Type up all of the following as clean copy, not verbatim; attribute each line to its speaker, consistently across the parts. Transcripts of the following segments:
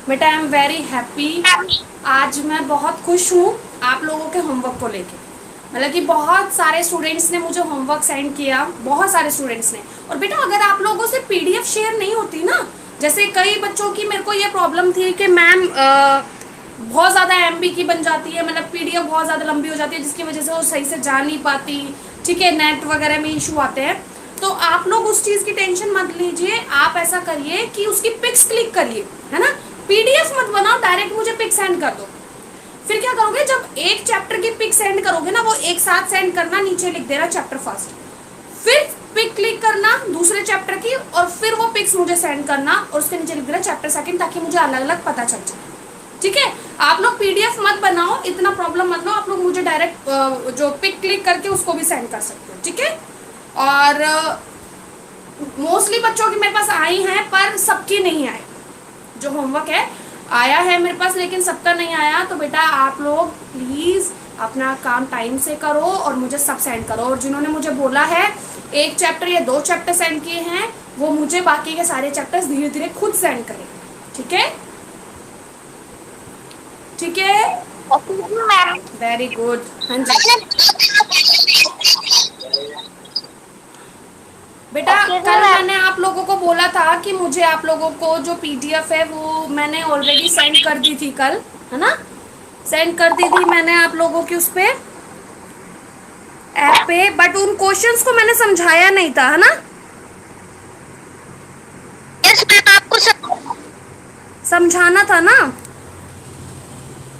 Speaker 1: बेटा I am very happy. आज मैं बहुत खुश हूँ आप लोगों के होमवर्क को लेके। मतलब कि बहुत सारे स्टूडेंट्स ने मुझे होमवर्क सेंड किया, बहुत सारे स्टूडेंट्स ने। और बेटा अगर आप लोगों से पीडीएफ शेयर नहीं होती ना, जैसे कई बच्चों की मेरे को ये प्रॉब्लम थी कि मैम बहुत ज़्यादा एमबी की बन जाती है, मतलब पीडीएफ बहुत ज़्यादा लंबी हो जाती है जिसकी वजह से वो सही से जा नहीं पाती। ठीक है, नेट वगैरह में इशू आते हैं। तो आप लोग उस चीज़ की टेंशन मत लीजिए। आप ऐसा करिए कि उसकी पिक्स क्लिक करिए, है ना। पीडीएफ मत बनाओ, डायरेक्ट मुझे पिक सेंड कर दो। फिर क्या करोगे, जब एक चैप्टर की पिक सेंड करोगे ना, वो एक साथ सेंड करना, नीचे लिख देना चैप्टर फर्स्ट, फिर पिक क्लिक करना दूसरे चैप्टर की, और फिर वो पिक्स मुझे सेंड करना और उसके नीचे लिख देना चैप्टर सेकंड, ताकि मुझे अलग अलग पता चल जाए। ठीक है, आप लोग पीडीएफ मत बनाओ, इतना प्रॉब्लम मत लो। आप लोग मुझे डायरेक्ट जो पिक क्लिक करके उसको भी सेंड कर सकते हो। ठीक है, और मोस्टली बच्चों की मेरे पास आई हैं, पर सबकी नहीं आई। जो होमवर्क है आया है मेरे पास, लेकिन सबका नहीं आया। तो बेटा आप लोग प्लीज़ अपना काम टाइम से करो और मुझे सब सेंड करो। और जिन्होंने मुझे बोला है एक चैप्टर या 2 चैप्टर सेंड किए हैं, वो मुझे बाकी के सारे चैप्टर्स धीरे धीरे खुद सेंड करें। ठीक है, ठीक है, वेरी गुड। हाँ जी बेटा, कल मैंने आप लोगों को बोला था कि मुझे आप लोगों को जो पीडीएफ है वो मैंने ऑलरेडी सेंड कर दी थी कल, है ना। सेंड कर दी थी मैंने आप लोगों की उस पे ऐप पे, बट उन क्वेश्चंस को मैंने समझाया नहीं था, है ना।
Speaker 2: यस मैम, आपको
Speaker 1: समझाना था ना।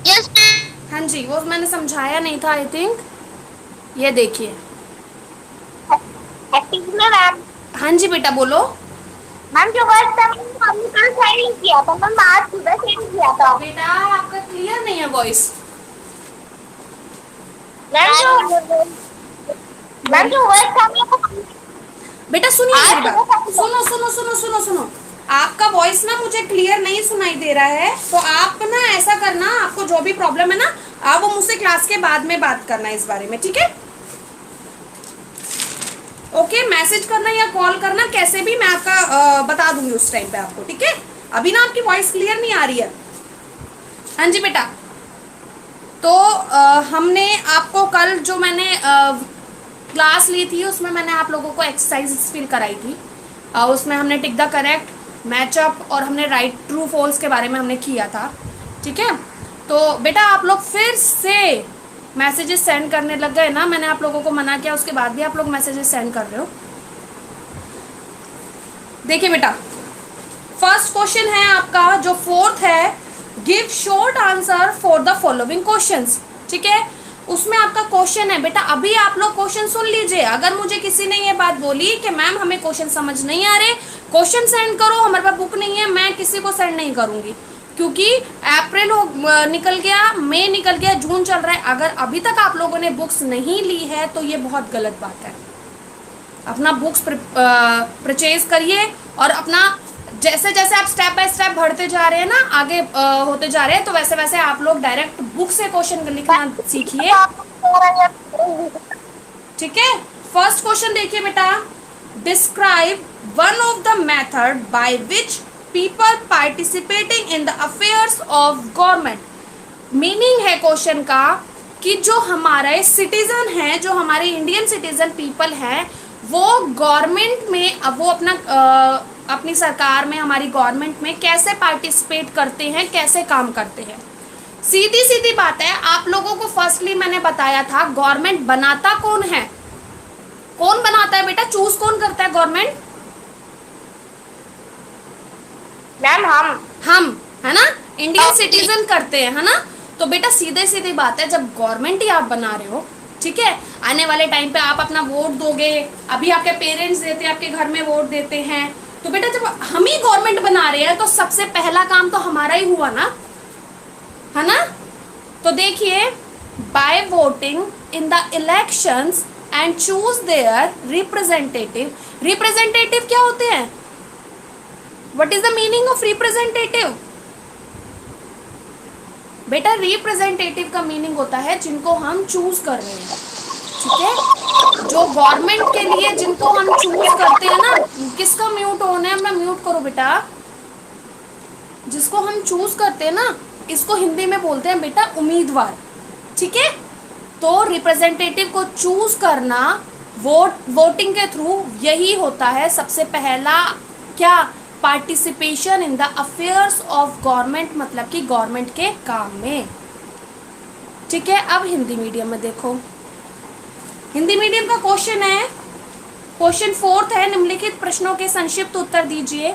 Speaker 2: Yes ma'am.
Speaker 1: हाँ जी, वो मैंने समझाया नहीं था आई थिंक। ये देखिए।
Speaker 2: मैम,
Speaker 1: हाँ जी बेटा बोलो।
Speaker 2: मैम जो वर्ड था हमने कल सेंड नहीं किया था मैम, आज सुबह सेंड किया था।
Speaker 1: बेटा आपका क्लियर नहीं है वॉइस।
Speaker 2: मैम जो वर्ड था
Speaker 1: बेटा सुनिए
Speaker 2: आज
Speaker 1: मेरी बात,
Speaker 2: सुबह
Speaker 1: सुनो सुनो सुनो सुनो सुनो। आपका वॉइस ना मुझे क्लियर नहीं सुनाई दे रहा है, तो आप ना ऐसा करना, आपको जो भी प्रॉब्लम है ना, आप वो मुझसे क्लास के बाद में बात करना इस बारे में। ठीक है, ओके, मैसेज करना या कॉल करना, कैसे भी मैं आपका बता दूंगी उस टाइम पे आपको। ठीक है, अभी ना आपकी वॉइस क्लियर नहीं आ रही है। हाँ जी बेटा, तो हमने आपको कल जो मैंने क्लास ली थी उसमें मैंने आप लोगों को एक्सरसाइज फिल कराई थी। उसमें हमने टिक द करेक्ट, मैचअप और हमने राइट ट्रू फॉल्स के बारे में हमने किया था। ठीक है, तो बेटा आप लोग फिर से मैसेजेस सेंड करने लग गए ना। मैंने आप लोगों को मना किया, उसके बाद भी आप लोग मैसेजेस सेंड कर रहे हो। देखिए बेटा, फर्स्ट क्वेश्चन है आपका जो फोर्थ है, give short answer for the following questions. ठीक है, उसमें आपका क्वेश्चन है बेटा, अभी आप लोग क्वेश्चन सुन लीजिए। अगर मुझे किसी ने ये बात बोली कि मैम हमें क्वेश्चन समझ नहीं आ रहे, क्वेश्चन सेंड करो, हमारे पास बुक नहीं है, मैं किसी को सेंड नहीं करूंगी, क्योंकि अप्रैल निकल गया, मई निकल गया, जून चल रहा है। अगर अभी तक आप लोगों ने बुक्स नहीं ली है तो ये बहुत गलत बात है। अपना बुक्स परचेज करिए, और अपना जैसे जैसे आप स्टेप बाय स्टेप बढ़ते जा रहे हैं ना, आगे होते जा रहे हैं, तो वैसे वैसे आप लोग डायरेक्ट बुक से क्वेश्चन लिखना सीखिए। ठीक है, फर्स्ट क्वेश्चन देखिए बेटा, describe one of the method by which people participating in the affairs of government. Meaning है क्वेश्चन का कि जो हमारे सिटीजन हैं, जो हमारे इंडियन सिटीजन पीपल हैं, वो गवर्नमेंट में, अब वो अपनी सरकार में, हमारी गवर्नमेंट में कैसे पार्टिसिपेट करते हैं, कैसे काम करते हैं। सीधी सीधी बात है, आप लोगों को फर्स्टली मैंने बताया था गवर्नमेंट बनाता कौन है। कौन बनाता है बेटा, चूज कौन करता है गवर्नमेंट?
Speaker 2: मैम
Speaker 1: हम, है ना, इंडियन सिटीजन करते हैं, है ना। तो बेटा सीधे सीधी बात है, जब गवर्नमेंट ही आप बना रहे हो, ठीक है, आने वाले टाइम पे आप अपना वोट दोगे, अभी आपके पेरेंट्स देते हैं, आपके घर में वोट देते हैं, तो बेटा जब हम ही गवर्नमेंट बना रहे हैं तो सबसे पहला काम तो हमारा ही हुआ ना, है ना। तो देखिए, by voting in the elections and choose their representative. Representative क्या होते हैं? What is the meaning of representative? बेटा रिप्रेजेंटेटिव का मीनिंग होता है जिनको हम चूज कर रहे हैं। ठीक है, जो गवर्नमेंट के लिए जिनको हम चूज करते हैं ना, किसका म्यूट होना है, अपना म्यूट करो बेटा। जिसको हम चूज करते हैं ना, इसको हिंदी में बोलते हैं बेटा उम्मीदवार, ठीक है। तो रिप्रेजेंटेटिव को चूज करना वोटिंग के थ्रू, यही होता है सबसे पहला क्या, participation in the affairs of government, मतलब कि गवर्नमेंट के काम में, ठीक है। अब हिंदी मीडियम में देखो, हिंदी मीडियम का क्वेश्चन है, क्वेश्चन 4 है, निम्नलिखित प्रश्नों के संक्षिप्त उत्तर दीजिए।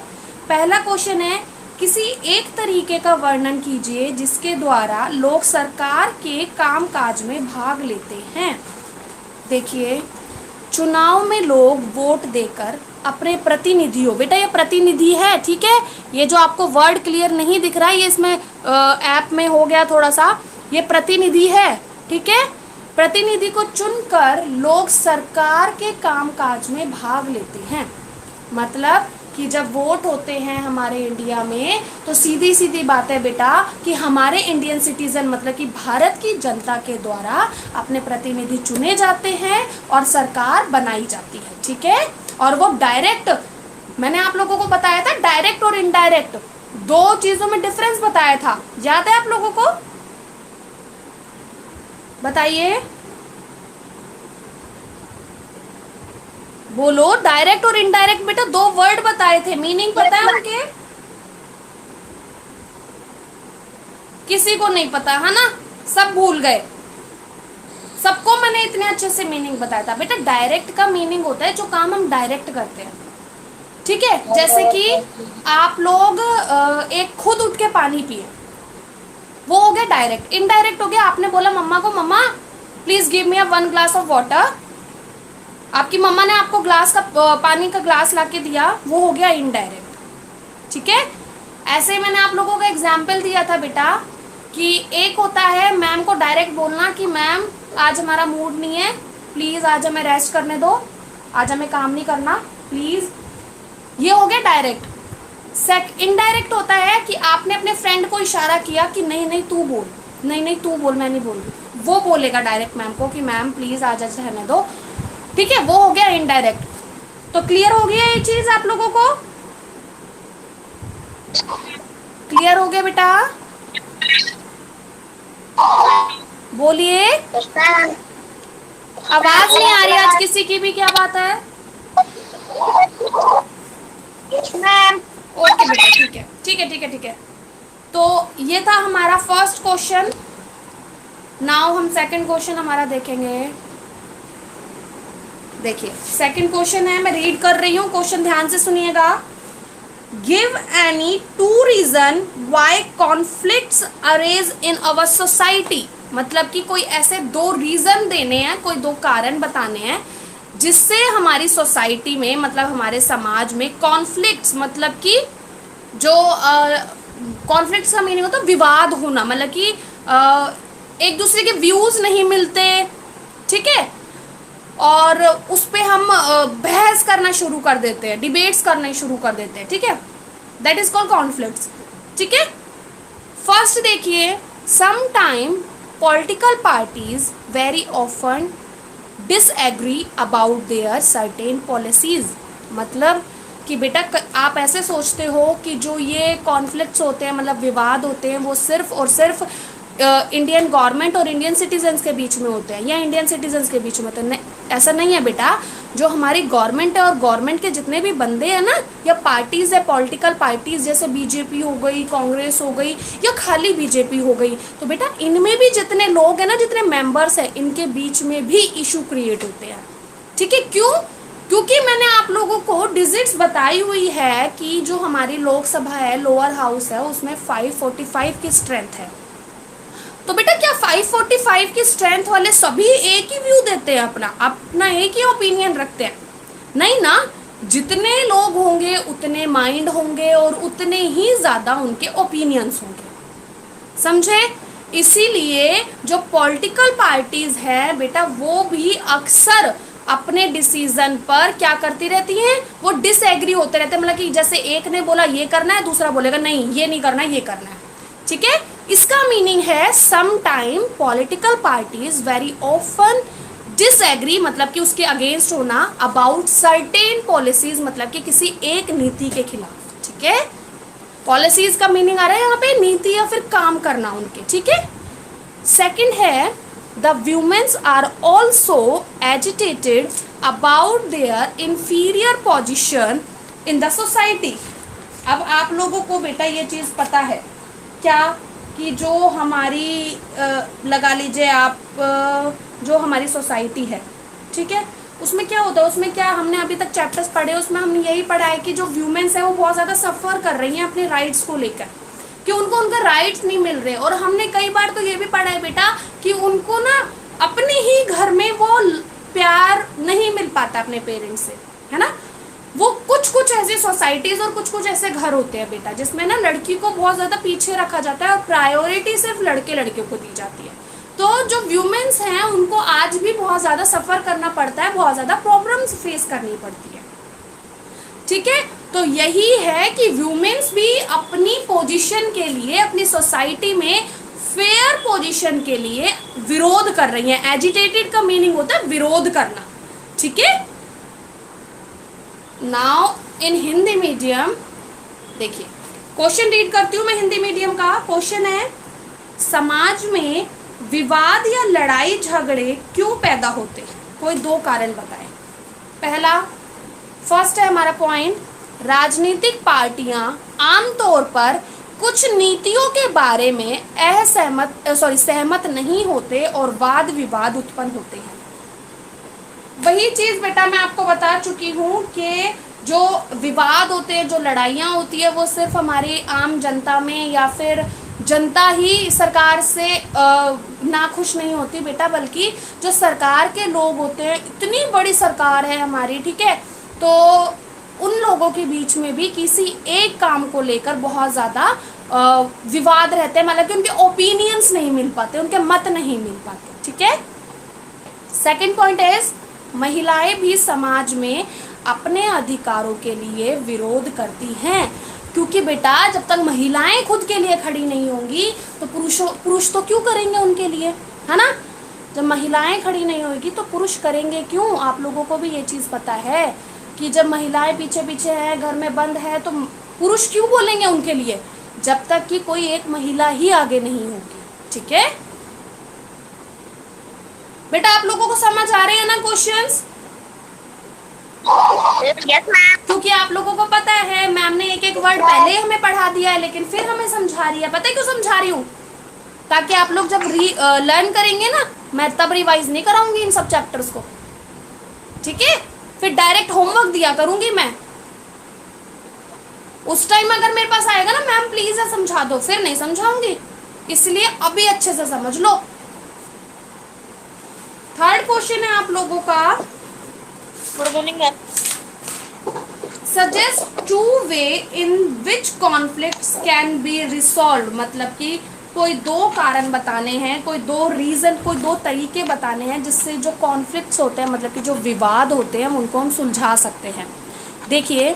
Speaker 1: पहला क्वेश्चन है, किसी एक तरीके का वर्णन कीजिए जिसके द्वारा लोग सरकार के कामकाज में भाग लेते हैं। देखिए, चुनाव में लोग वोट देकर अपने प्रतिनिधियों, बेटा ये प्रतिनिधि है, ठीक है, ये जो आपको वर्ड क्लियर नहीं दिख रहा है ये इसमें ऐप में हो गया थोड़ा सा, ये प्रतिनिधि है, ठीक है। प्रतिनिधि को चुनकर लोग सरकार के कामकाज में भाग लेते हैं। मतलब कि जब वोट होते हैं हमारे इंडिया में, तो सीधी सीधी बात है बेटा कि हमारे इंडियन सिटीजन, मतलब कि भारत की जनता के द्वारा अपने प्रतिनिधि चुने जाते हैं और सरकार बनाई जाती है, ठीक है। और वो डायरेक्ट, मैंने आप लोगों को बताया था डायरेक्ट और इनडायरेक्ट, दो चीजों में डिफरेंस बताया था, याद है आप लोगों को? बताइए, बोलो, डायरेक्ट और इनडायरेक्ट, बेटा दो वर्ड बताए थे, मीनिंग पता है उनके? किसी को नहीं पता है ना, सब भूल गए, सबको मैंने इतने अच्छे से मीनिंग बताया था। बेटा डायरेक्ट का मीनिंग होता है जो काम हम डायरेक्ट करते हैं, ठीक है। जैसे कि आप लोग एक खुद उठ के पानी पिए, वो हो गया डायरेक्ट। इनडायरेक्ट हो गया, आपने बोला मम्मा को, mamma please give me 1 glass of water, आपकी मम्मा ने आपको ग्लास का पानी का ग्लास लाके दिया, वो हो गया इनडायरेक्ट, ठीक है। ऐसे मैंने आप लोगों का एग्जाम्पल दिया था बेटा कि एक होता है मैम को डायरेक्ट बोलना कि मैम आज हमारा मूड नहीं है, प्लीज आज हमें रेस्ट करने दो, आज हमें काम नहीं करना प्लीज, ये हो गया डायरेक्ट। इनडायरेक्ट होता है कि आपने अपने फ्रेंड को इशारा किया कि नहीं नहीं तू बोल, नहीं नहीं तू बोल, मैं नहीं बोल रही, वो बोलेगा डायरेक्ट मैम को कि मैम प्लीज आज रहने दो, ठीक है, वो हो गया इनडायरेक्ट। तो क्लियर हो गया ये चीज आप लोगों को? क्लियर हो गया बेटा? बोलिए, आवाज नहीं आ रही आज किसी की भी, क्या बात है? ओके बेटा, ठीक है ठीक है ठीक है ठीक है। तो ये था हमारा फर्स्ट क्वेश्चन। नाउ हम सेकंड क्वेश्चन हमारा देखेंगे। देखिए सेकंड क्वेश्चन है, मैं रीड कर रही हूँ, क्वेश्चन ध्यान से सुनिएगा। Give any 2 reason why conflicts arise in our society, मतलब कि कोई ऐसे 2 रीजन देने हैं, कोई 2 कारण बताने हैं जिससे हमारी सोसाइटी में, मतलब हमारे समाज में कॉन्फ्लिक्ट्स, मतलब कि जो कॉन्फ्लिक्ट्स का मीनिंग होता है विवाद होना, मतलब कि एक दूसरे के व्यूज नहीं मिलते, ठीक है, और उस पे हम बहस करना शुरू कर देते हैं, डिबेट्स करना शुरू कर देते हैं, ठीक है, दैट इज कॉल्ड कॉन्फ्लिक्ट्स, ठीक है। फर्स्ट देखिए, some time political parties very often disagree about their certain policies, मतलब कि बेटा आप ऐसे सोचते हो कि जो ये कॉन्फ्लिक्ट्स होते हैं, मतलब विवाद होते हैं, वो सिर्फ और सिर्फ इंडियन गवर्नमेंट और इंडियन सिटीजन्स के बीच में होते हैं या इंडियन सिटीजन्स के बीच में होते हैं, ऐसा नहीं है बेटा। जो हमारी गवर्नमेंट है और गवर्नमेंट के जितने भी बंदे हैं ना, या पार्टीज है, पॉलिटिकल पार्टीज जैसे बीजेपी हो गई, कांग्रेस हो गई, या खाली बीजेपी हो गई, तो बेटा इनमें भी जितने लोग हैं ना, जितने मेंबर्स हैं, इनके बीच में भी इशू क्रिएट होते हैं, ठीक है। क्यों? क्योंकि मैंने आप लोगों को डिजिट्स बताई हुई है कि जो हमारी लोकसभा है, लोअर हाउस है, उसमें 545 की स्ट्रेंथ है। तो बेटा क्या 545 की स्ट्रेंथ वाले सभी एक ही व्यू देते हैं, अपना एक ही ओपिनियन रखते हैं? नहीं ना, जितने लोग होंगे उतने माइंड होंगे और उतने ही ज्यादा उनके ओपिनियंस होंगे, समझे? इसीलिए जो पॉलिटिकल पार्टीज है बेटा, वो भी अक्सर अपने डिसीजन पर क्या करती रहती हैं, वो डिसएग्री होते रहते हैं, मतलब कि जैसे एक ने बोला ये करना है, दूसरा बोलेगा नहीं ये नहीं करना, ये करना है, ठीक है। इसका मीनिंग है some time political parties very often disagree, मतलब कि उसके अगेंस्ट होना, अबाउट सर्टेन पॉलिसीज, मतलब कि किसी एक नीति के खिलाफ, ठीक है। पॉलिसीज का मीनिंग आ रहा है यहाँ पे नीति या फिर काम करना उनके, ठीक है। सेकंड है the women's are also agitated about their inferior position in the society. अब आप लोगों को बेटा ये चीज पता है क्या कि जो हमारी लगा लीजिए आप जो हमारी सोसाइटी है, ठीक है, उसमें क्या होता है, उसमें क्या हमने अभी तक चैप्टर्स पढ़े, उसमें हमने यही पढ़ा है कि जो वुमेन्स है वो बहुत ज़्यादा सफ़र कर रही हैं अपने राइट्स को लेकर, कि उनको उनका राइट्स नहीं मिल रहे। और हमने कई बार तो ये भी पढ़ा है बेटा कि उनको ना अपने ही घर में वो प्यार नहीं मिल पाता अपने पेरेंट्स से, है ना। वो कुछ ऐसी सोसाइटीज और कुछ ऐसे घर होते हैं बेटा जिसमें ना लड़की को बहुत ज़्यादा पीछे रखा जाता है और प्रायोरिटी सिर्फ लड़के को दी जाती है। तो जो वुमेन्स हैं उनको आज भी बहुत ज़्यादा सफ़र करना पड़ता है, बहुत ज़्यादा प्रॉब्लम्स फेस करनी पड़ती है, ठीक है। तो यही है कि वुमेन्स भी अपनी पोजीशन के लिए, अपनी सोसाइटी में फेयर पोजीशन के लिए विरोध कर रही हैं। एजिटेटेड का मीनिंग होता है विरोध करना, ठीक है। नाउ इन हिंदी मीडियम देखिए, क्वेश्चन रीड करती हूँ मैं हिंदी मीडियम का। क्वेश्चन है, समाज में विवाद या लड़ाई झगड़े क्यों पैदा होते हैं? कोई दो कारण बताएं। पहला, फर्स्ट है हमारा पॉइंट, राजनीतिक पार्टियां आमतौर पर कुछ नीतियों के बारे में सहमत नहीं होते और वाद विवाद उत्पन्न होते हैं। वही चीज बेटा मैं आपको बता चुकी हूँ कि जो विवाद होते हैं, जो लड़ाइयाँ होती है, वो सिर्फ हमारी आम जनता में या फिर जनता ही सरकार से नाखुश नहीं होती बेटा, बल्कि जो सरकार के लोग होते हैं, इतनी बड़ी सरकार है हमारी, ठीक है, तो उन लोगों के बीच में भी किसी एक काम को लेकर बहुत ज़्यादा विवाद रहते हैं, मतलब कि उनके ओपिनियंस नहीं मिल पाते, उनके मत नहीं मिल पाते, ठीक है। सेकंड पॉइंट इज, महिलाएं भी समाज में अपने अधिकारों के लिए विरोध करती हैं, क्योंकि बेटा जब तक महिलाएं खुद के लिए खड़ी नहीं होंगी तो पुरुष तो क्यों करेंगे उनके लिए, है ना। जब महिलाएं खड़ी नहीं होगी तो पुरुष करेंगे क्यों? आप लोगों को भी ये चीज़ पता है कि जब महिलाएं पीछे पीछे हैं, घर में बंद है, तो पुरुष क्यों बोलेंगे उनके लिए, जब तक कि कोई एक महिला ही आगे नहीं होगी, ठीक है बेटा। आप लोगों को समझ आ रहे हैं ना क्वेश्चंस? क्योंकि आप लोगों को पता है मैम ने एक एक वर्ड पहले हमें पढ़ा दिया है, लेकिन फिर हमें समझा रही है। पता है क्यों समझा रही हूँ? ताकि आप लोग जब लर्न करेंगे ना, मैं तब रिवाइज नहीं कराऊंगी इन सब चैप्टर्स को, ठीक है। फिर डायरेक्ट होमवर्क दिया करूंगी मैं। उस टाइम अगर मेरे पास आएगा ना, मैम प्लीज समझा दो, फिर नहीं समझाऊंगी, इसलिए अभी अच्छे से समझ लो। थर्ड क्वेश्चन है आप लोगों का, suggest two way in which conflicts can be resolve. मतलब कि कोई दो कारण बताने हैं, कोई दो रीजन, कोई दो तरीके बताने हैं जिससे जो कॉन्फ्लिक्ट्स होते हैं, मतलब कि जो विवाद होते हैं, उनको हम सुलझा सकते हैं। देखिए,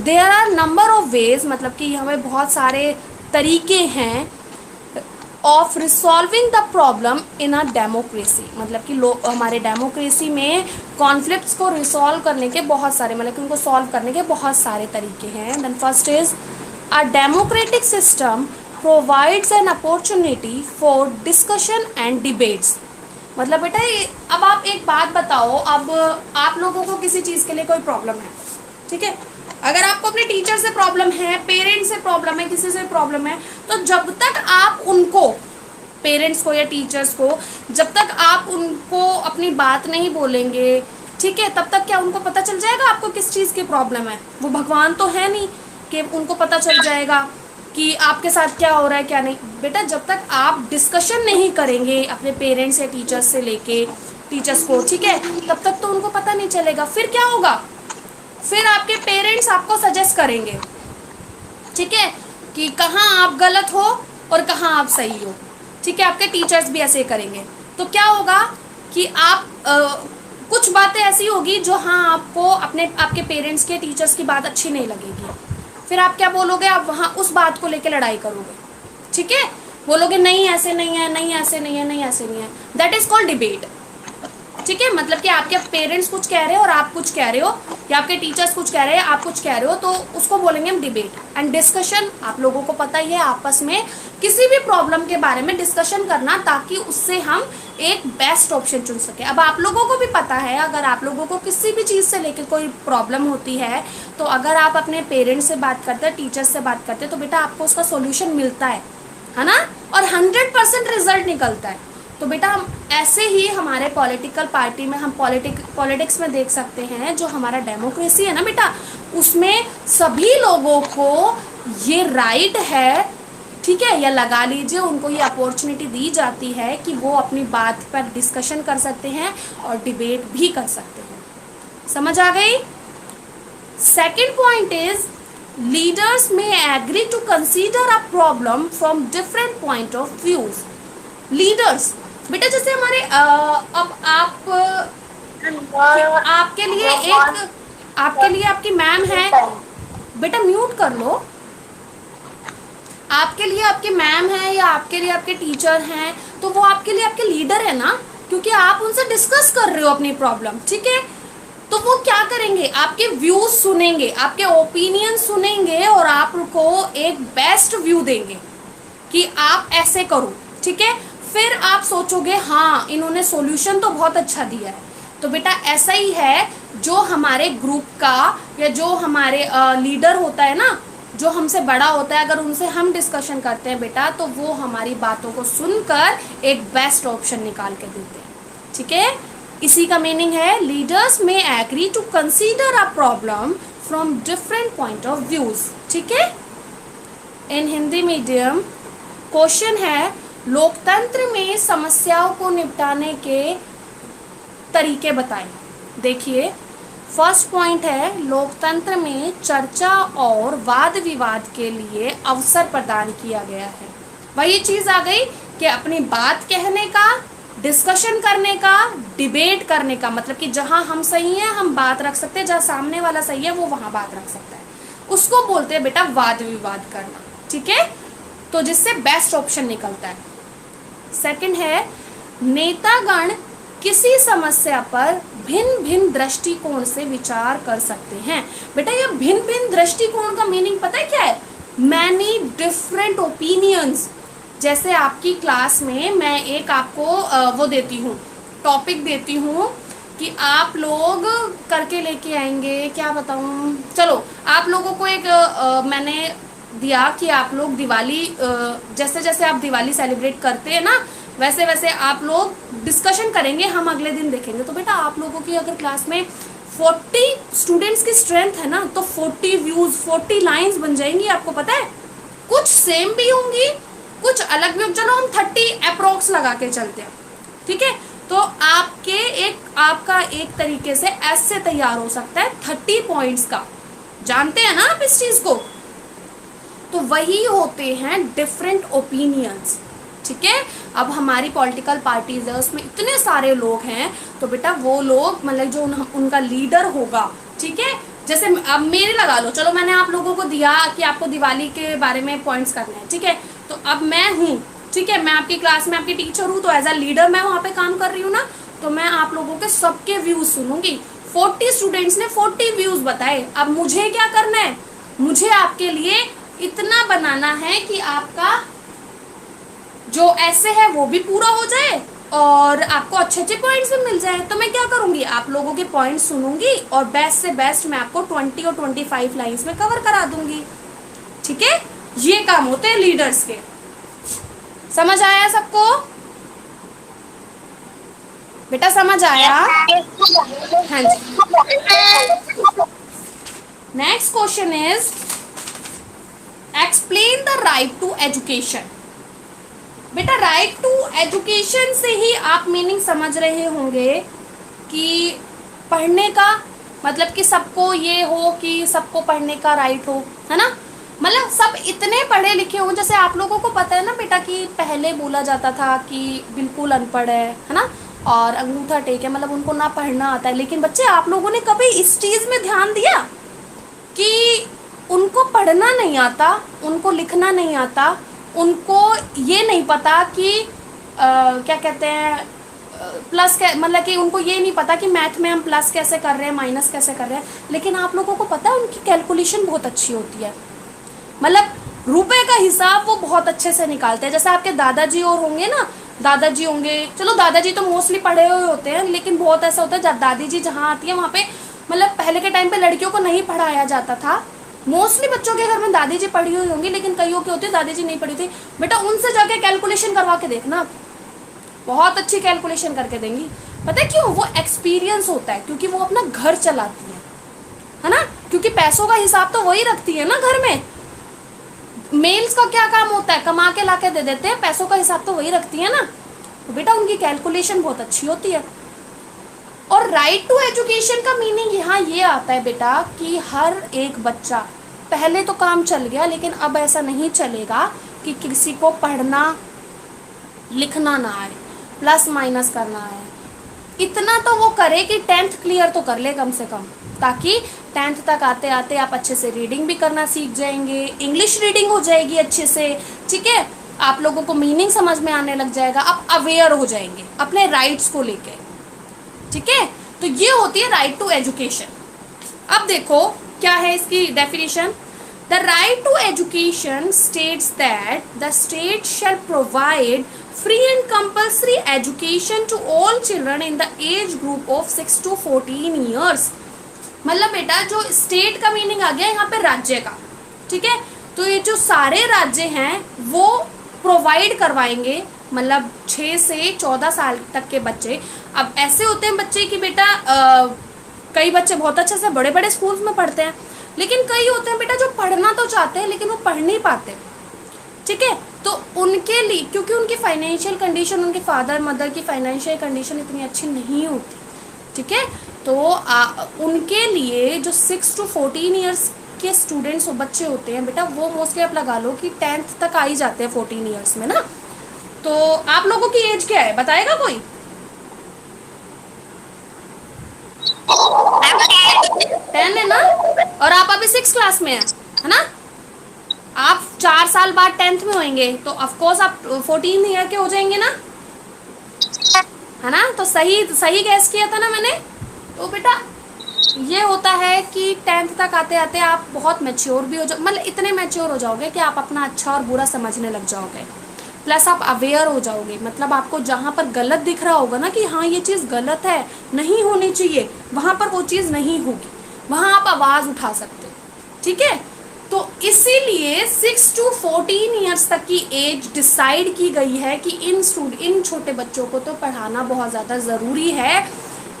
Speaker 1: there are number of ways, मतलब कि हमें बहुत सारे तरीके हैं of resolving the problem in a democracy. मतलब कि लोग हमारे डेमोक्रेसी में कॉन्फ्लिक्ट्स को रिसॉल्व करने के बहुत सारे, मतलब कि उनको सॉल्व करने के बहुत सारे तरीके हैं। Then first is, a democratic system provides an opportunity for discussion and debates. मतलब बेटा अब आप एक बात बताओ, अब आप लोगों को किसी चीज़ के लिए कोई प्रॉब्लम है, ठीक है, अगर आपको अपने टीचर से प्रॉब्लम है, पेरेंट्स से प्रॉब्लम है, किसी से प्रॉब्लम है, तो जब तक आप उनको, पेरेंट्स को या टीचर्स को, जब तक आप उनको अपनी बात नहीं बोलेंगे, ठीक है, तब तक क्या उनको पता चल जाएगा आपको किस चीज़ की प्रॉब्लम है? वो भगवान तो है नहीं कि उनको पता चल जाएगा कि आपके साथ क्या हो रहा है क्या नहीं। बेटा जब तक आप डिस्कशन नहीं करेंगे अपने पेरेंट्स या टीचर्स से लेके टीचर्स को, ठीक है, तब तक तो उनको पता नहीं चलेगा। फिर क्या होगा? फिर आपके पेरेंट्स आपको सजेस्ट करेंगे, ठीक है, कि कहाँ आप गलत हो और कहाँ आप सही हो, ठीक है। आपके टीचर्स भी ऐसे करेंगे, तो क्या होगा कि आप कुछ बातें ऐसी होगी जो हाँ आपको आपके पेरेंट्स के, टीचर्स की बात अच्छी नहीं लगेगी। फिर आप क्या बोलोगे? आप वहाँ उस बात को लेकर लड़ाई करोगे, ठीक है, बोलोगे नहीं ऐसे नहीं है, नहीं ऐसे नहीं है, नहीं ऐसे नहीं है। दैट इज कॉल्ड डिबेट, ठीक है, मतलब कि आपके पेरेंट्स कुछ कह रहे हो और आप कुछ कह रहे हो, या आपके टीचर्स कुछ कह रहे हैं आप कुछ कह रहे हो, तो उसको बोलेंगे हम डिबेट एंड डिस्कशन। आप लोगों को पता ही है, आपस में किसी भी प्रॉब्लम के बारे में डिस्कशन करना, ताकि उससे हम एक बेस्ट ऑप्शन चुन सके। अब आप लोगों को भी पता है, अगर आप लोगों को किसी भी चीज़ से लेकर कोई प्रॉब्लम होती है, तो अगर आप अपने पेरेंट्स से बात करते हैं, टीचर्स से बात करते हैं, तो बेटा आपको उसका सोल्यूशन मिलता है ना, और 100% रिजल्ट निकलता है। तो बेटा हम ऐसे ही हमारे पॉलिटिकल पार्टी में, हम पॉलिटिक्स में देख सकते हैं, जो हमारा डेमोक्रेसी है ना बेटा, उसमें सभी लोगों को ये राइट है, ठीक है, या लगा लीजिए उनको ये अपॉर्चुनिटी दी जाती है कि वो अपनी बात पर डिस्कशन कर सकते हैं और डिबेट भी कर सकते हैं। समझ आ गई? Second point is leaders may agree to consider a problem from different point of views. Leaders बेटा जैसे हमारे अब आपके लिए आपकी मैम है, बेटा म्यूट कर लो। आपके लिए आपके मैम है या आपके लिए आपके टीचर हैं, तो वो आपके लिए आपके लीडर है ना, क्योंकि आप उनसे डिस्कस कर रहे हो अपनी प्रॉब्लम, ठीक है। तो वो क्या करेंगे, आपके व्यूज सुनेंगे, आपके ओपिनियन सुनेंगे और आपको एक बेस्ट व्यू देंगे कि आप ऐसे करो, ठीक है। फिर आप सोचोगे हाँ इन्होंने सॉल्यूशन तो बहुत अच्छा दिया है। तो बेटा ऐसा ही है, जो हमारे ग्रुप का या जो हमारे लीडर होता है ना, जो हमसे बड़ा होता है, अगर उनसे हम डिस्कशन करते हैं बेटा, तो वो हमारी बातों को सुनकर एक बेस्ट ऑप्शन निकाल के देते हैं, ठीक है। इसी का मीनिंग है leaders may agree to consider a problem from different point of views, ठीक है। इन हिंदी मीडियम क्वेश्चन है, लोकतंत्र में समस्याओं को निपटाने के तरीके बताएं। देखिए फर्स्ट पॉइंट है, लोकतंत्र में चर्चा और वाद विवाद के लिए अवसर प्रदान किया गया है। वही चीज आ गई कि अपनी बात कहने का, डिस्कशन करने का, डिबेट करने का, मतलब कि जहां हम सही हैं हम बात रख सकते हैं, जहां सामने वाला सही है वो वहां बात रख सकता है, उसको बोलते हैं बेटा वाद विवाद करना, ठीक है। तो जिससे बेस्ट ऑप्शन निकलता है। सेकंड है, नेतागण किसी समस्या पर भिन्न भिन्न दृष्टिकोण से विचार कर सकते हैं। बेटा ये भिन्न भिन्न दृष्टिकोण का मीनिंग पता है क्या है? Many different opinions. जैसे आपकी क्लास में मैं एक आपको वो देती हूँ, टॉपिक देती हूँ कि आप लोग करके लेके आएंगे, क्या बताऊँ, चलो आप लोगों को एक मैंने दिया कि आप लोग दिवाली, जैसे जैसे आप दिवाली सेलिब्रेट करते हैं ना, वैसे वैसे आप लोग डिस्कशन करेंगे, हम अगले दिन देखेंगे। तो बेटा आप लोगों की अगर क्लास में 40 स्टूडेंट्स की स्ट्रेंथ है ना, तो 40 व्यूज, 40 लाइंस बन जाएंगी, आपको पता है। कुछ सेम भी होंगी, कुछ अलग भी होंगी, चलो हम 30 अप्रोक्स लगा के चलते हैं, ठीक है। तो आपका एक तरीके से ऐसे तैयार हो सकता है 30 पॉइंट्स का, जानते हैं ना आप इस चीज को। तो वही होते हैं डिफरेंट ओपिनियंस, ठीक है। अब हमारी पॉलिटिकल पार्टीज है, उसमें इतने सारे लोग हैं, तो बेटा वो लोग मतलब जो उनका लीडर होगा, ठीक है। जैसे अब मेरे लगा लो, चलो मैंने आप लोगों को दिया कि आपको दिवाली के बारे में पॉइंट्स करने हैं, ठीक है। तो अब मैं हूँ, ठीक है, मैं आपकी क्लास में आपकी टीचर हूँ, तो एज अ लीडर मैं वहाँ पे काम कर रही हूँ ना, तो मैं आप लोगों के सबके व्यूज सुनूंगी। 40 स्टूडेंट्स ने 40 व्यूज बताए, अब मुझे क्या करना है, मुझे आपके लिए इतना बनाना है कि आपका जो ऐसे है वो भी पूरा हो जाए और आपको अच्छे अच्छे पॉइंट्स भी मिल जाए। तो मैं क्या करूंगी, आप लोगों के पॉइंट्स सुनूंगी और बेस्ट से बेस्ट मैं आपको 20 और 25 लाइंस में कवर करा दूंगी, ठीक है। ये काम होते हैं लीडर्स के। समझ आया सबको? बेटा समझ आया? हाँ जी। Next question is explain the right to education. बेटा राइट टू एजुकेशन से ही आप मीनिंग समझ रहे होंगे कि पढ़ने का मतलब कि सबको ये हो कि सबको पढ़ने का राइट हो, है ना। मतलब सब इतने पढ़े लिखे हो, जैसे आप लोगों को पता है ना बेटा कि पहले बोला जाता था कि बिल्कुल अनपढ़ है ना, और अंगूठा टेक है, मतलब उनको ना पढ़ना आता है। लेकिन बच्चे आप लोगों ने कभी इस चीज़ में ध्यान दिया कि उनको पढ़ना नहीं आता, उनको लिखना नहीं आता, उनको ये नहीं पता कि क्या कहते हैं प्लस मतलब कि उनको ये नहीं पता कि मैथ में हम प्लस कैसे कर रहे हैं, माइनस कैसे कर रहे हैं, लेकिन आप लोगों को पता है उनकी कैलकुलेशन बहुत अच्छी होती है। मतलब रुपए का हिसाब वो बहुत अच्छे से निकालते हैं। जैसे आपके दादाजी और होंगे ना, दादाजी होंगे, चलो दादाजी तो मोस्टली पढ़े हुए होते हैं, लेकिन बहुत ऐसा होता है जब दादी जी जहाँ आती है वहाँ पे, मतलब पहले के टाइम पे लड़कियों को नहीं पढ़ाया जाता था। मोस्टली बच्चों के घर में दादी जी पढ़ी हुई होंगी, लेकिन कईयों के होते दादी जी नहीं पढ़ी थी। बेटा उनसे जाके कैलकुलेशन करवा के देखना, बहुत अच्छी कैलकुलेशन करके देंगी। पता है क्यों? वो एक्सपीरियंस होता है, क्योंकि वो अपना घर चलाती है ना, क्योंकि पैसों का हिसाब तो वही रखती है ना घर में। मेल्स का क्या काम होता है? कमा के लाके दे देते हैं, पैसों का हिसाब तो वही रखती है ना। तो बेटा उनकी कैलकुलेशन बहुत अच्छी होती है। और राइट टू एजुकेशन का मीनिंग यहाँ ये आता है बेटा कि हर एक बच्चा, पहले तो काम चल गया लेकिन अब ऐसा नहीं चलेगा कि किसी को पढ़ना लिखना ना आए, प्लस माइनस करना आए। इतना तो वो करे कि 10th क्लियर तो कर ले कम से कम, ताकि 10th तक आते आते आप अच्छे से रीडिंग भी करना सीख जाएंगे, इंग्लिश रीडिंग हो जाएगी अच्छे से, ठीक है, आप लोगों को मीनिंग समझ में आने लग जाएगा, आप अवेयर हो जाएंगे अपने राइट्स को लेके, ठीक है। तो ये होती है राइट टू एजुकेशन। अब देखो क्या है इसकी definition. The right to education states that the state shall provide free and compulsory education to all children in the age group of 6 to 14 years। मतलब बेटा जो स्टेट का मीनिंग आ गया यहाँ पे राज्य का, ठीक है। तो ये जो सारे राज्य हैं वो प्रोवाइड करवाएंगे, मतलब 6 से 14 साल तक के बच्चे। अब ऐसे होते हैं बच्चे कि बेटा कई बच्चे बहुत अच्छे से बड़े बड़े स्कूल्स में पढ़ते हैं, लेकिन कई होते हैं बेटा जो पढ़ना तो चाहते हैं लेकिन वो पढ़ नहीं पाते, ठीक है। तो उनके लिए, क्योंकि उनकी फाइनेंशियल कंडीशन, उनके फादर मदर की फाइनेंशियल कंडीशन इतनी अच्छी नहीं होती, ठीक है, तो उनके लिए जो 6 to 14 ईयर्स के स्टूडेंट्स और बच्चे होते हैं बेटा, वो मोस्टली आप लगा लो कि 10th तक आ ही जाते हैं 14 ईयर्स में ना। तो आप लोगों की एज क्या है, बताएगा कोई? 10 है ना, और आप अभी 6 क्लास में है ना। आप 4 साल बाद 10th में होंगे, तो ऑफकोर्स आप 14 ईयर के हो जाएंगे ना, है ना। तो सही गैस किया था ना मैंने। तो बेटा ये होता है कि 10th तक आते आते आप बहुत मैच्योर भी हो जाओ, मतलब इतने मैच्योर हो जाओगे कि आप अपना अच्छा और बुरा समझने लग जाओगे, प्लस आप अवेयर हो जाओगे। मतलब आपको जहाँ पर गलत दिख रहा होगा ना कि हाँ ये चीज़ गलत है, नहीं होनी चाहिए, वहाँ पर वो चीज़ नहीं होगी, वहाँ आप आवाज़ उठा सकते हो, ठीक है। तो इसीलिए 6 to 14 ईयर्स तक की एज डिसाइड की गई है कि इन छोटे बच्चों को तो पढ़ाना बहुत ज़्यादा ज़रूरी है।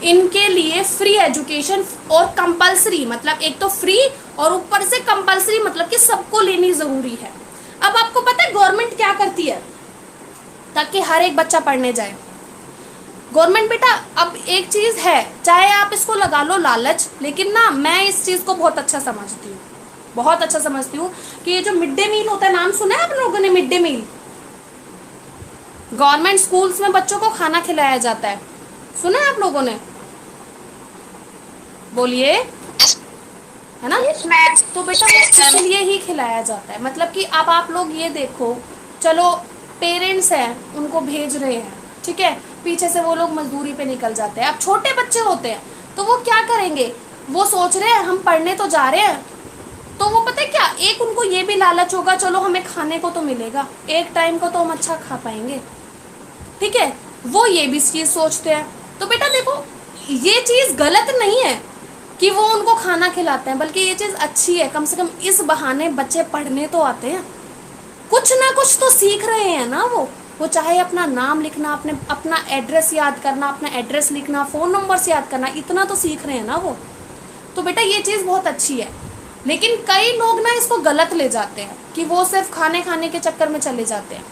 Speaker 1: इनके लिए फ्री एजुकेशन और कंपलसरी, मतलब एक तो फ्री और ऊपर से कंपलसरी, मतलब कि सबको लेनी ज़रूरी है। अब आपको पता है गवर्नमेंट क्या करती है ताकि हर एक बच्चा पढ़ने जाए? गवर्नमेंट बेटा अब एक चीज़ है, चाहे आप इसको लगा लो लालच, लेकिन ना मैं इस चीज़ को बहुत अच्छा समझती हूँ, बहुत अच्छा समझती हूँ कि ये जो मिड डे मील होता है, नाम सुना है आप लोगों ने mid day meal? Government schools में बच्चों को खाना खिलाया जाता है, सुना है आप लोगों ने? बोलिए, है ना। तो बेटा इसलिए ही खिलाया जाता है, मतलब कि अब आप लोग ये देखो, चलो पेरेंट्स हैं उनको भेज रहे हैं, ठीक है, पीछे से वो लोग मजदूरी पे निकल जाते हैं। अब छोटे बच्चे होते हैं तो वो क्या करेंगे, वो सोच रहे हैं हम पढ़ने तो जा रहे हैं, तो वो पता है क्या, एक उनको ये भी लालच होगा चलो हमें खाने को तो मिलेगा, एक टाइम को तो हम अच्छा खा पाएंगे, ठीक है, वो ये भी चीज़ सोचते हैं। तो बेटा देखो ये चीज़ गलत नहीं है कि वो उनको खाना खिलाते हैं, बल्कि ये चीज़ अच्छी है, कम से कम इस बहाने बच्चे पढ़ने तो आते हैं, कुछ ना कुछ तो सीख रहे हैं ना वो चाहे अपना नाम लिखना, अपना एड्रेस याद करना, अपना एड्रेस लिखना, फ़ोन नंबर्स याद करना, इतना तो सीख रहे हैं ना वो। तो बेटा ये चीज़ बहुत अच्छी है, लेकिन कई लोग ना इसको गलत ले जाते हैं कि वो सिर्फ खाने के चक्कर में चले जाते हैं।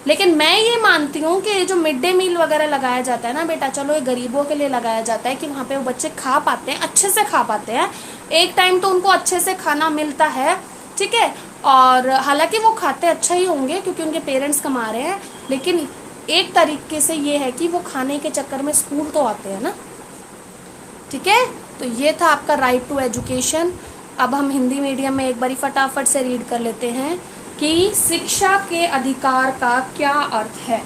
Speaker 1: लेकिन मैं ये मानती हूँ कि जो मिड डे मील वगैरह लगाया जाता है ना बेटा, चलो ये गरीबों के लिए लगाया जाता है कि वहाँ पे वो बच्चे खा पाते हैं, अच्छे से खा पाते हैं, एक टाइम तो उनको अच्छे से खाना मिलता है, ठीक है, और हालांकि वो खाते अच्छा ही होंगे क्योंकि उनके पेरेंट्स कमा रहे हैं, लेकिन एक तरीके से ये है कि वो खाने के चक्कर में स्कूल तो आते हैं ना, ठीक है। तो ये था आपका राइट टू एजुकेशन। अब हम हिंदी मीडियम में एक बारी फटाफट से रीड कर लेते हैं कि शिक्षा के अधिकार का क्या अर्थ है।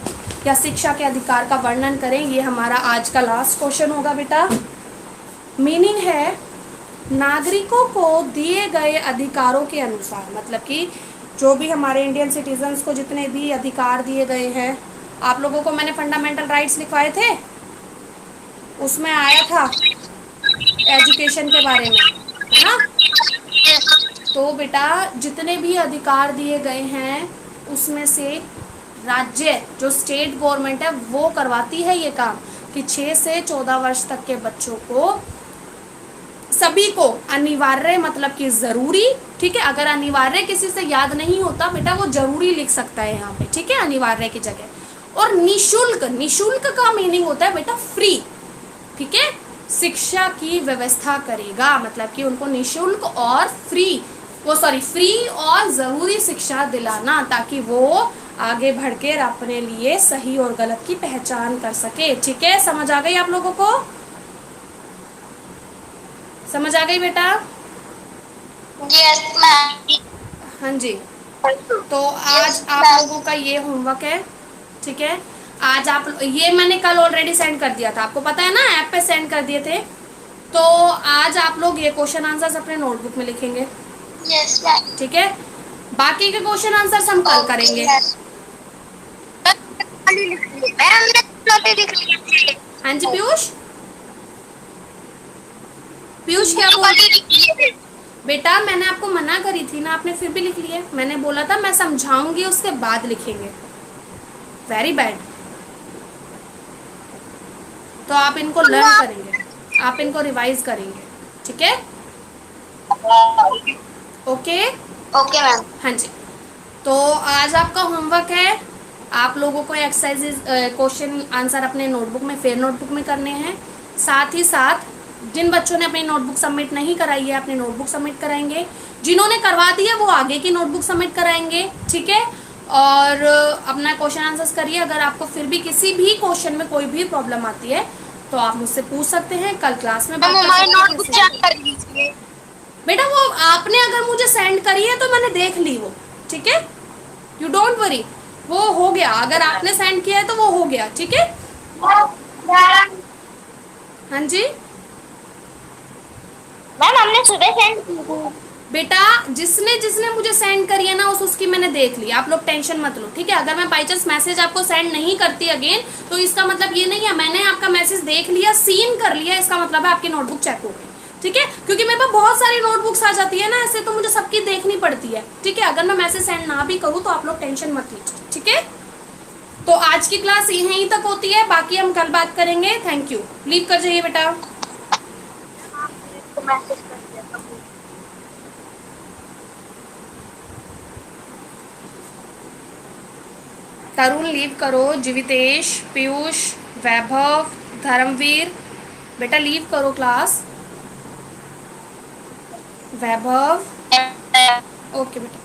Speaker 1: या शिक्षा के अधिकार का वर्णन करें। ये हमारा आज का लास्ट क्वेश्चन होगा बेटा। मीनिंग है नागरिकों को दिए गए अधिकारों के अनुसार, मतलब कि जो भी हमारे इंडियन सिटीजन्स को जितने भी अधिकार दिए गए हैं, आप लोगों को मैंने फंडामेंटल राइट्स लिखवाए थे, उसमें आया था एजुकेशन के बारे में, है ना। तो बेटा जितने भी अधिकार दिए गए हैं उसमें से राज्य जो स्टेट गवर्नमेंट है वो करवाती है ये काम कि 6 से 14 वर्ष तक के बच्चों को सभी को अनिवार्य, मतलब कि जरूरी, ठीक है। अगर अनिवार्य किसी से याद नहीं होता बेटा वो जरूरी लिख सकता है यहाँ पे, ठीक है, अनिवार्य की जगह। और निशुल्क, निशुल्क का मीनिंग होता है बेटा फ्री, ठीक है, शिक्षा की व्यवस्था करेगा, मतलब कि उनको निशुल्क और फ्री और जरूरी शिक्षा दिलाना, ताकि वो आगे बढ़कर अपने लिए सही और गलत की पहचान कर सके, ठीक है। समझ आ गई आप लोगों को? समझ आ गई बेटा?
Speaker 2: Yes ma'am.
Speaker 1: हाँ जी। तो आज आप लोगों का ये होमवर्क है, ठीक है। आज आप ये मैंने कल ऑलरेडी सेंड कर दिया था, आपको पता है ना, ऐप पे सेंड कर दिए थे। तो आज आप लोग ये क्वेश्चन आंसर्स अपने नोटबुक में लिखेंगे,
Speaker 2: यस मैम।
Speaker 1: ठीक है। बाकी के क्वेश्चन आंसर्स हम कल करेंगे। हाँ जी पीयूष, पीयूष क्या बोल बेटा, मैंने आपको मना करी थी ना, आपने फिर भी लिख लिया। मैंने बोला था मैं समझाऊंगी उसके बाद लिखेंगे। Very bad. तो आप इनको लर्न करेंगे, आप इनको रिवाइज करेंगे, ठीक है। Okay
Speaker 2: okay ma'am.
Speaker 1: हाँ जी। तो आज आपका होमवर्क है, आप लोगों को एक्सरसाइज क्वेश्चन आंसर अपने नोटबुक में, फेयर नोटबुक में करने हैं। साथ ही साथ जिन बच्चों ने अपनी नोटबुक सबमिट नहीं कराई है अपनी नोटबुक सबमिट कराएंगे, जिन्होंने करवा दी है वो आगे की नोटबुक सबमिट कराएंगे, ठीक है। और अपना क्वेश्चन आंसर्स करिए। अगर आपको फिर भी किसी भी क्वेश्चन में कोई भी प्रॉब्लम आती है तो आप मुझसे पूछ सकते हैं, कल क्लास में
Speaker 2: नोटबुक चेक कर लीजिए
Speaker 1: बेटा। वो आपने अगर मुझे सेंड करी है तो मैंने देख ली वो, ठीक है, यू डोंट वरी, वो हो गया। अगर आपने सेंड किया है तो वो हो गया, ठीक है। हाँ जी
Speaker 2: मैम, हमने सुबह सेंड की थी
Speaker 1: बेटा, जिसने जिसने मुझे सेंड करी है ना उसकी मैंने देख ली, आप लोग टेंशन मत लो, ठीक है। अगर मैं बाई चांस मैसेज आपको सेंड नहीं करती अगेन तो इसका मतलब ये नहीं है, मैंने आपका मैसेज देख लिया, सीन कर लिया, इसका मतलब है आपकी नोटबुक चेक हो गई, ठीक है। क्योंकि मेरे पास बहुत सारी नोटबुक्स आ जाती है ना ऐसे, तो मुझे सबकी देखनी पड़ती है, ठीक है। अगर मैं मैसेज सेंड ना भी करूँ तो आप लोग टेंशन मत लीजिए, ठीक है। तो आज की क्लास यहीं तक होती है, बाकी हम कल बात करेंगे। Thank you. लीव कर जाइए बेटा।
Speaker 2: मैसेज कर दिया था।
Speaker 1: तरुण लीव करो, जीवितेश, पीयूष, वैभव, धर्मवीर, बेटा लीव करो क्लास। वैभव, ओके बेटा।